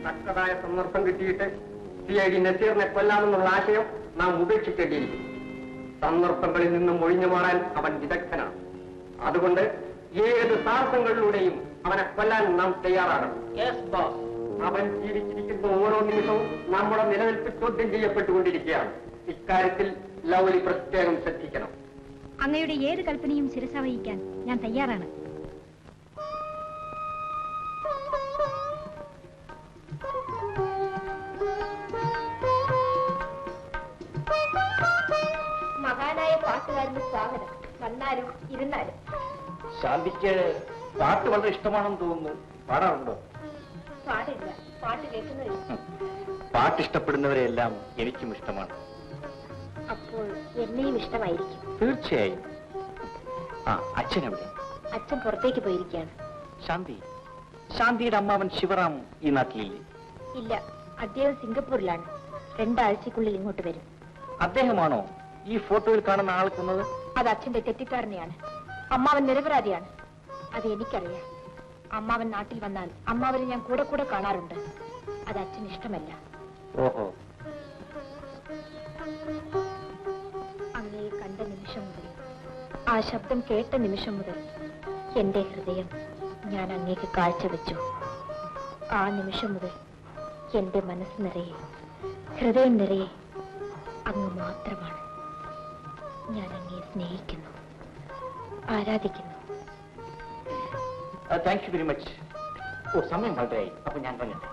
തക്കതായ സന്ദർഭം കിട്ടിയിട്ട് CID നസീറിനെ കൊല്ലാമെന്നുള്ള ആശയം നാം ഉപേക്ഷിക്കേണ്ടിയിരിക്കും. സന്ദർഭങ്ങളിൽ നിന്നും ഒഴിഞ്ഞു മാറാൻ അവൻ വിദഗ്ധനാണ്. അതുകൊണ്ട് ഏത് സാഹസങ്ങളിലൂടെയും അവനെ കൊല്ലാൻ നാം തയ്യാറാകണം. അവൻ ജീവിച്ചിരിക്കുന്ന ഓരോ നിമിഷവും നമ്മുടെ നിലനിൽപ്പ് ചോദ്യം ചെയ്യപ്പെട്ടുകൊണ്ടിരിക്കുകയാണ്. ഇക്കാര്യത്തിൽ ലൗലി പ്രത്യേകം ശ്രദ്ധിക്കണം. അങ്ങയുടെ ഏത് കൽപ്പനയും ശിരസാവഹിക്കാൻ ഞാൻ തയ്യാറാണ്. മഹാനായ പാട്ടുകാരന് സ്വാഗതം. വന്നാലും ഇരുന്നാലും. ശാന്തിക്ക് പാട്ട് വളരെ ഇഷ്ടമാണെന്ന് തോന്നുന്നു. പാടാറുണ്ടോ? പാടില്ല, പാട്ട് കേൾക്കുന്നില്ല. പാട്ട് ഇഷ്ടപ്പെടുന്നവരെല്ലാം എനിക്കും ഇഷ്ടമാണ്. അപ്പോൾ എന്നെയും ഇഷ്ടമായിരിക്കും. തീർച്ചയായും. അച്ഛൻ എവിടെ? അച്ഛൻ പുറത്തേക്ക് പോയിരിക്കുകയാണ്. ശാന്തിയുടെ അമ്മാവൻ ശിവറാം ഈ നാട്ടിലില്ലേ? ഇല്ല, അദ്ദേഹം സിംഗപ്പൂരിലാണ്. 2 ആഴ്ചക്കുള്ളിൽ ഇങ്ങോട്ട് വരും. അദ്ദേഹമാണോ ഈ ഫോട്ടോയിൽ കാണുന്ന ആൾ കൊന്നത്? അത് അച്ഛന്റെ തെറ്റിദ്ധാരണയാണ്. അമ്മാവൻ നിരപരാധിയാണ്. അത് എനിക്കറിയാം. അമ്മാവൻ നാട്ടിൽ വന്നാൽ അമ്മാവനെ ഞാൻ കൂടെ കൂടെ കാണാറുണ്ട്. അത് അച്ഛന് ഇഷ്ടമല്ല. ഓഹോ. അങ്ങയെ കണ്ട നിമിഷം മുതൽ, ആ ശബ്ദം കേട്ട നിമിഷം മുതൽ എന്റെ ഹൃദയം ഞാൻ അങ്ങേക്ക് കാഴ്ചവെച്ചു. ആ നിമിഷം മുതൽ എന്റെ മനസ്സ് നിറയെ, ഹൃദയം നിറയെ അങ്ങ് മാത്രമാണ്. ഞാൻ അങ്ങയെ സ്നേഹിക്കുന്നു, ആരാധിക്കുന്നു. Thank you very much. സമയം വളരെയായി. അപ്പൊ ഞാൻ പറഞ്ഞത്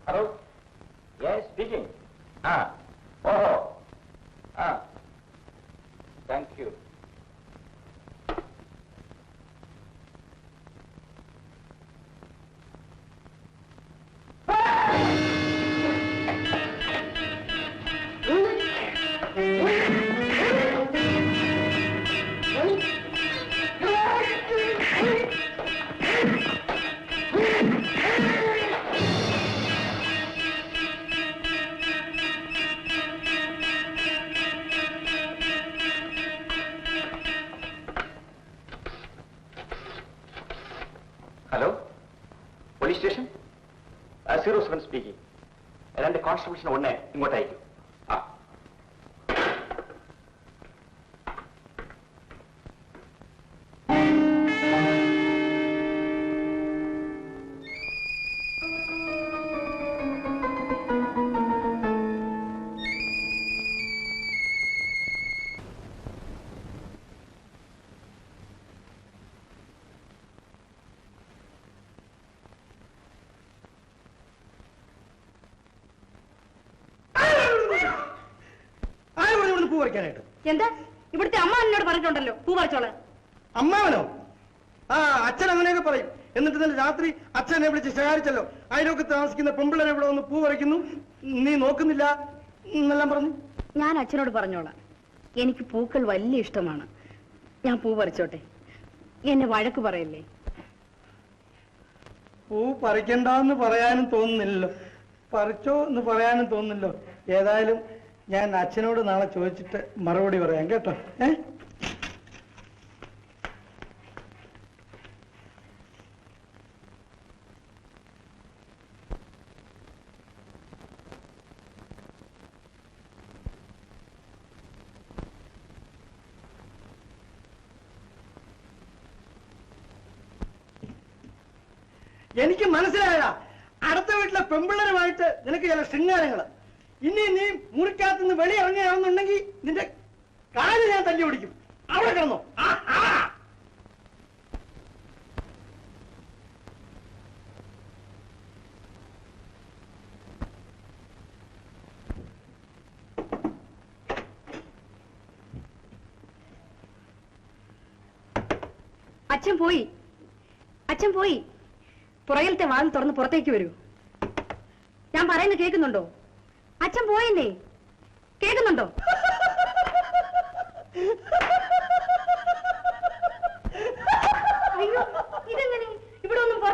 hello. Yes, speaking. Oh. Thank you. Hello, police station. 07 speaking. 2 കോൺസ്റ്റബിൾസിന് ഒന്നേ ഇങ്ങോട്ടയക്കും. എന്താ ഇവിടുത്തെ അമ്മ എന്നോട് പറഞ്ഞിട്ടുണ്ടല്ലോ പൂ പറിച്ചോളാൻ. അമ്മാവനോ? അച്ഛൻ അങ്ങനെയൊക്കെ പറയും. എന്നിട്ട് തന്നെ രാത്രി അച്ഛനെ വിളിച്ച് ശകാരിച്ചല്ലോ. അതിലൊക്കെ താമസിക്കുന്ന പെമ്പിള്ളനെ ഇവിടെ വന്ന് പൂ പറിക്കുന്നു, നീ നോക്കുന്നില്ല എന്നെല്ലാം പറഞ്ഞു. ഞാൻ അച്ഛനോട് പറഞ്ഞോളാം. എനിക്ക് പൂക്കൾ വലിയ ഇഷ്ടമാണ്. ഞാൻ പൂ പറിച്ചോട്ടെ. എന്നെ വഴക്ക് പറയല്ലേ. പൂ പറിക്കണ്ടെന്ന് പറയാനും തോന്നുന്നില്ലല്ലോ, പറിച്ചോ എന്ന് പറയാനും തോന്നുന്നില്ലോ. ഏതായാലും ഞാൻ അച്ഛനോട് നാളെ ചോദിച്ചിട്ട് മറുപടി പറയാം കേട്ടോ. എനിക്ക് മനസ്സിലായടാ, അടുത്ത വീട്ടിലെ പെമ്പിള്ളരുമായിട്ട് നിനക്ക് ചില ശൃംഗാരങ്ങള്. ഇനി നീ മുറിക്കകത്തുനിന്ന് വെളിയിറങ്ങുകയാണെന്നുണ്ടെങ്കിൽ നിന്റെ കാല് ഞാൻ തല്ലി ഓടിക്കും. അവിടെ കിടന്നോ. അച്ഛൻ പോയി. പുറകിലത്തെ വാതിൽ തുറന്ന് പുറത്തേക്ക് വരൂ. ഞാൻ പറയുന്നത് കേൾക്കുന്നുണ്ടോ? അച്ഛൻ പോയെന്നേ, കേൾക്കുന്നുണ്ടോ?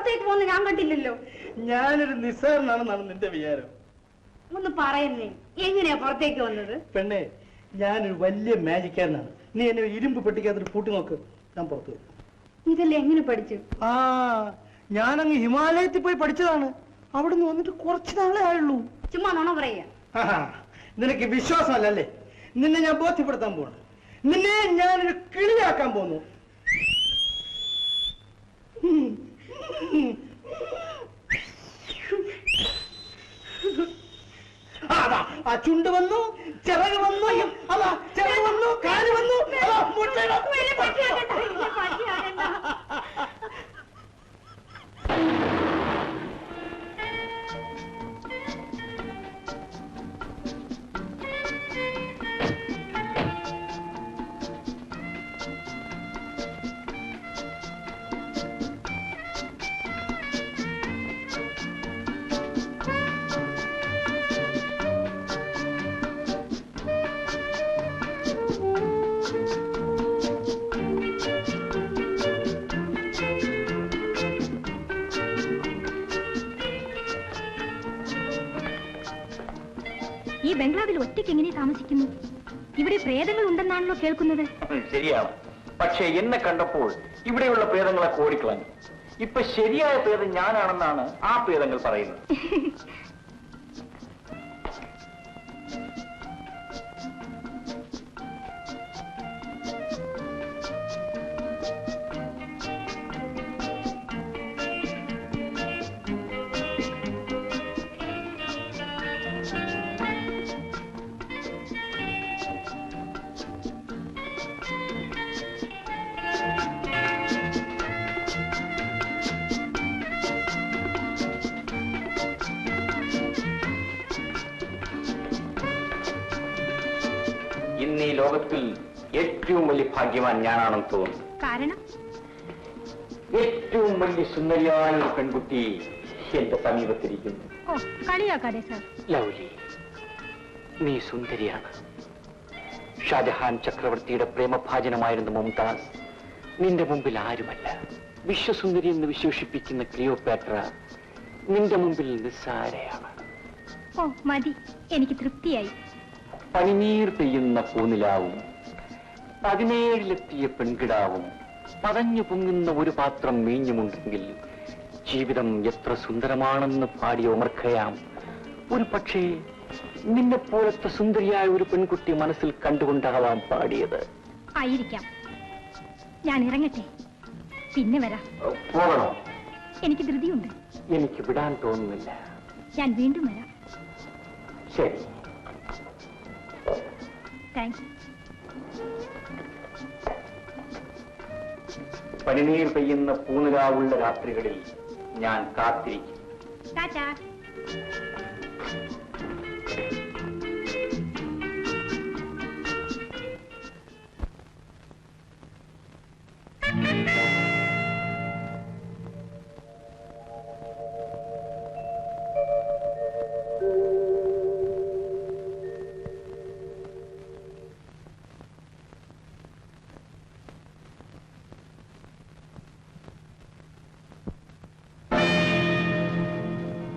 പുറത്തേക്ക് പോകുന്ന ഞാൻ കണ്ടില്ലല്ലോ. ഞാനൊരു നിസ്സാരനാണെന്നാണ് നിന്റെ വിചാരം. ഒന്ന് പറയുന്നേ, എങ്ങനെയാ പുറത്തേക്ക് വന്നത്? പെണ്ണെ, ഞാനൊരു വലിയ മാജിക്കാരനാണ്. നീ എന്നെ ഇരുമ്പ് പെട്ടിക്കകത്തൊരു പൂട്ടി നോക്ക്, ഞാൻ പുറത്തു വരും. ഇതെല്ലാം എങ്ങനെ പഠിച്ചു? ഞാനങ്ങ് ഹിമാലയത്തിൽ പോയി പഠിച്ചതാണ്. അവിടുന്ന് വന്നിട്ട് കുറച്ച് നാളെ ആയുള്ളൂ. ചുമ്മാ നുണ പറയാ. നിനക്ക് വിശ്വാസമല്ലേ? നിന്നെ ഞാൻ ബോധ്യപ്പെടുത്താൻ പോവാണ്. നിന്നെ ഞാനൊരു കിളിയാക്കാൻ പോന്നു. അതാ ആ ചുണ്ട് വന്നു, ചിറക് വന്നു, അതാ ചിറക് വന്നു, കാല് വന്നു. ഈ ബംഗ്ലാവിൽ ഒറ്റയ്ക്ക് എങ്ങനെ താമസിക്കുന്നു? ഇവിടെ പ്രേതങ്ങൾ ഉണ്ടെന്നാണല്ലോ കേൾക്കുന്നത്. ശരിയാണ്, പക്ഷേ എന്നെ കണ്ടപ്പോൾ ഇവിടെയുള്ള പ്രേതങ്ങളെ ഓടിക്കളഞ്ഞു. ഇപ്പൊ ശരിയായ പ്രേതം ഞാനാണെന്നാണ് ആ പ്രേതങ്ങൾ പറയുന്നത്. ഇന്ന് ഈ ലോകത്തിൽ ഏറ്റവും വലിയ ഭാഗ്യവാൻ ഞാനാണെന്ന് തോന്നുന്നു. കാരണം ഏറ്റവും വലിയ സുന്ദരിയായ ഒരു പെൺകുട്ടി എന്റെ സമീപത്തിരിക്കുന്നു. ഓ, കളിയാക്കാതെ സാർ. ലൗലി, നീ സുന്ദരിയാണ്. ഷാജഹാൻ ചക്രവർത്തിയുടെ പ്രേമഭാജനമായിരുന്ന മുംതാസ് നിന്റെ മുമ്പിൽ ആരുമല്ല. വിശ്വസുന്ദരി എന്ന് വിശേഷിപ്പിക്കുന്ന ക്ലിയോപാട്ര നിന്റെ മുമ്പിൽ നിസ്സാരയാണ്. ഓ മതി, എനിക്ക് തൃപ്തിയായി. പനിനീർ പെയ്യുന്ന പൂനിലാവും 17-ലെത്തിയ പെൺകിടാവും പതഞ്ഞു പൊങ്ങുന്ന ഒരു പാത്രം മീഞ്ഞുമുണ്ടെങ്കിൽ ജീവിതം എത്ര സുന്ദരമാണെന്ന് പാടിയ ഉമർ ഖയ്യാം ഒരു പക്ഷേ നിന്നെപ്പോലത്തെ സുന്ദരിയായ ഒരു പെൺകുട്ടി മനസ്സിൽ കണ്ടുകൊണ്ടാവാം പാടിയത്. ആയിരിക്കാം. ഞാൻ ഇറങ്ങട്ടെ, പിന്നെ വരാം. പോകണോ? എനിക്ക് ധൃതിയുണ്ട്. എനിക്ക് വിടാൻ തോന്നുന്നില്ല. ഞാൻ വീണ്ടും വരാം. ശരി. താങ്ക്സ്. പനിനീർ പെയ്യുന്ന പൂനിലാവുള്ള രാത്രികളിൽ ഞാൻ കാത്തിരിക്കും. ടാറ്റാ.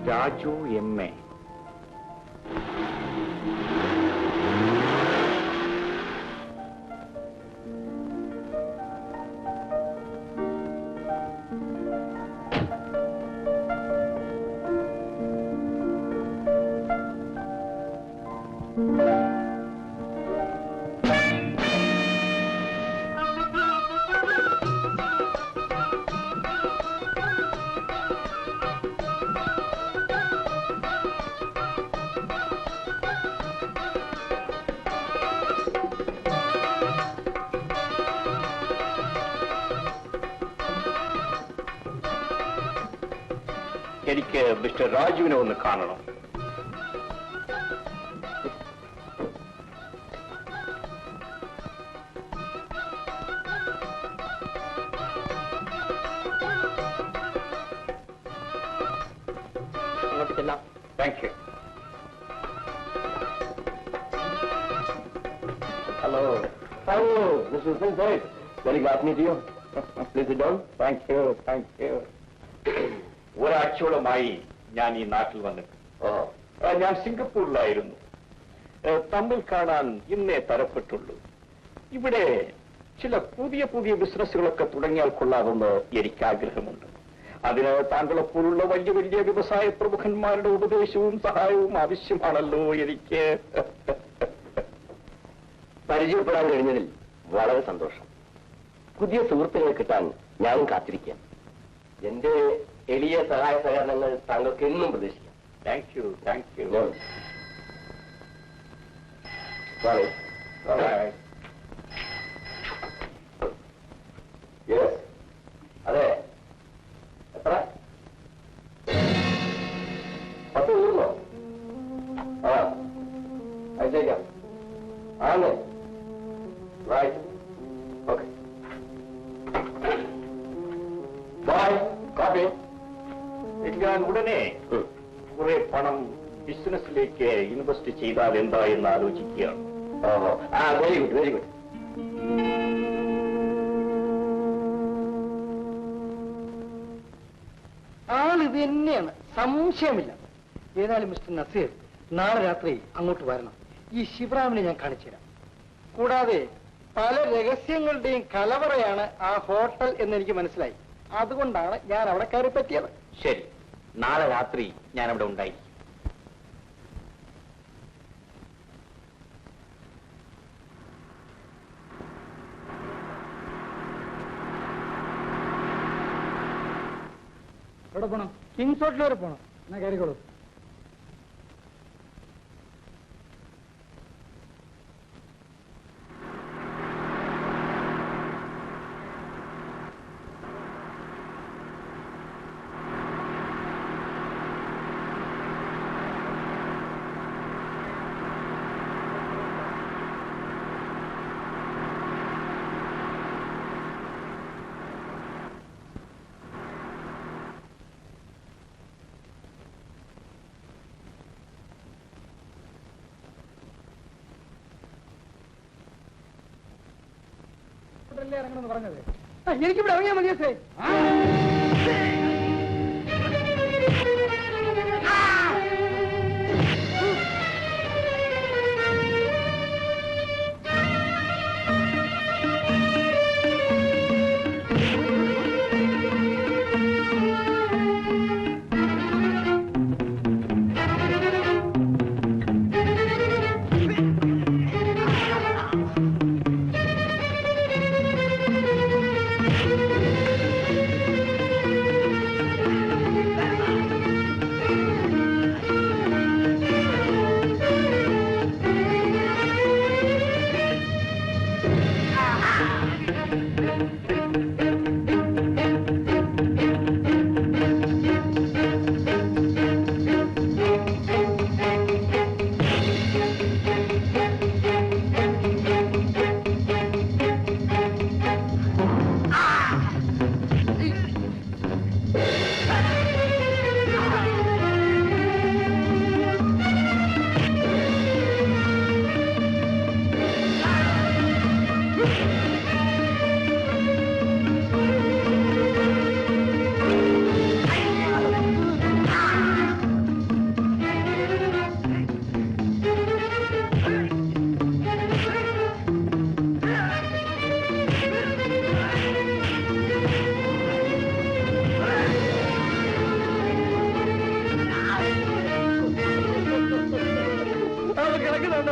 രാജു എം.എ. എനിക്ക് മിസ്റ്റർ രാജുവിനെ ഒന്ന് കാണണം. Thank you. Hello. Hello, mister Singh. Very glad to meet you. Please sit down. Thank you. Thank you. ഒരാഴ്ചയോളമായി ഞാൻ ഈ നാട്ടിൽ വന്നിട്ട്. ഞാൻ സിംഗപ്പൂരിലായിരുന്നു. തമ്മിൽ കാണാൻ ഇന്നേ തരപ്പെട്ടുള്ളൂ. ഇവിടെ ചില പുതിയ പുതിയ ബിസിനസ്സുകളൊക്കെ തുടങ്ങിയാൽ കൊള്ളാമെന്ന് എനിക്ക് ആഗ്രഹമുണ്ട്. അതിന് താങ്കളെപ്പോലുള്ള വലിയ വലിയ വ്യവസായ പ്രമുഖന്മാരുടെ ഉപദേശവും സഹായവും ആവശ്യമാണല്ലോ എനിക്ക്. പരിചയപ്പെടാൻ കഴിഞ്ഞതിൽ വളരെ സന്തോഷം. പുതിയ സുഹൃത്തുക്കളെ കിട്ടാൻ ഞാനും കാത്തിരിക്കാം. എന്റെ എളിയ സഹായ സഹകരണങ്ങൾ താങ്കൾക്ക് എന്നും പ്രതീക്ഷിക്കാം. Thank you. അതെ, എത്ര 10 തീർന്നോ? അയച്ചേക്കാം. ആണേ, ഓക്കെ, ബൈ. കോപ്പി. ഞാൻ ഉടനെ കുറെ പണം ബിസിനസ്സിലേക്ക് ഇൻവെസ്റ്റ് ചെയ്താൽ എന്താ എന്ന് ആലോചിക്കുകയാണ്. Very good, very good. ആളിത് തന്നെയാണ്, സംശയമില്ല. ഏതായാലും മിസ്റ്റർ നസീർ, നാളെ രാത്രി അങ്ങോട്ട് വരണം. ഈ ശിവറാമിനെ ഞാൻ കാണിച്ചു തരാം. കൂടാതെ പല രഹസ്യങ്ങളുടെയും കലവറയാണ് ആ ഹോട്ടൽ എന്നെനിക്ക് മനസ്സിലായി. അതുകൊണ്ടാണ് ഞാൻ അവിടെ കയറി പറ്റിയത്. ശരി, നാളെ രാത്രി ഞാൻ അവിടെ ഉണ്ടായിരിക്കും. എവിടെ പോണം? കിങ്സ് ഹോട്ടൽ വരെ പോണം. എന്നാ കയറിക്കോളൂ. ഇറങ്ങണമെന്ന് പറഞ്ഞത് എനിക്കിവിടെ ഇറങ്ങിയാൽ മതിയോ സേ?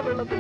വെള്ളത്തിൽ